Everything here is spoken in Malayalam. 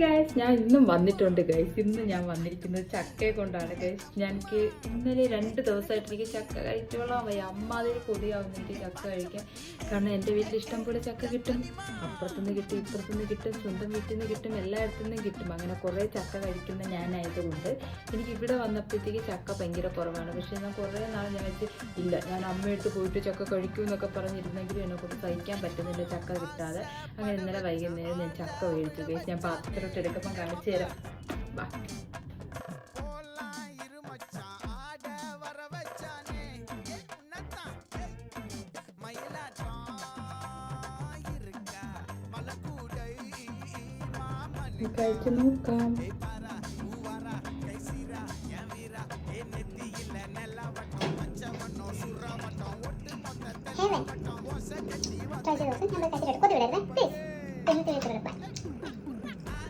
ഗൈസ്, ഞാൻ ഇന്നും വന്നിട്ടുണ്ട് ഗൈസ്. ഇന്ന് ഞാൻ വന്നിരിക്കുന്നത് ചക്കയെ കൊണ്ടാണ് ഗൈസ്. എനിക്ക് ഇന്നലെ 2 ദിവസമായിട്ട് എനിക്ക് ചക്ക കഴിച്ചോളാൻ വയ്യ. അമ്മാതിരി കൊതിയാവുന്നു എനിക്ക് ചക്ക കഴിക്കാൻ. കാരണം എൻ്റെ വീട്ടിൽ ഇഷ്ടം പോലെ ചക്ക കിട്ടും, അപ്പുറത്തുനിന്ന് കിട്ടും, ഇപ്പുറത്തുനിന്ന് കിട്ടും, സ്വന്തം വീട്ടിൽ നിന്ന് കിട്ടും, എല്ലായിടത്തു നിന്നും കിട്ടും. അങ്ങനെ കുറേ ചക്ക കഴിക്കുന്ന ഞാനായതുകൊണ്ട് എനിക്ക് ഇവിടെ വന്നപ്പോഴത്തേക്ക് ചക്ക ഭയങ്കര കുറവാണ്. പക്ഷേ ഞാൻ കുറേ നാൾ ഞാൻ വെച്ച് ഇല്ല, ഞാൻ അമ്മയെടുത്ത് പോയിട്ട് ചക്ക കഴിക്കും എന്നൊക്കെ പറഞ്ഞിരുന്നെങ്കിലും എന്നെ കൊണ്ട് സഹിക്കാൻ പറ്റുന്നില്ല ചക്ക കിട്ടാതെ. അങ്ങനെ ഇന്നലെ വൈകുന്നേരം ഞാൻ ചക്ക മേടിച്ചു ഗൈസ്. ഞാൻ പാത്രത്തിലോട്ട് എടുക്കുമ്പോൾ കാണിച്ചു തരാം. വാ. കഴിച്ചു നോക്കാം. Try ചെയ്ത് നോക്ക്. നമ്മൾ കഴിച്ചിട്ട് കൊതി വിടരുത് പ്ലീസ്. എന്നിട്ട് വെച്ചിട്ട്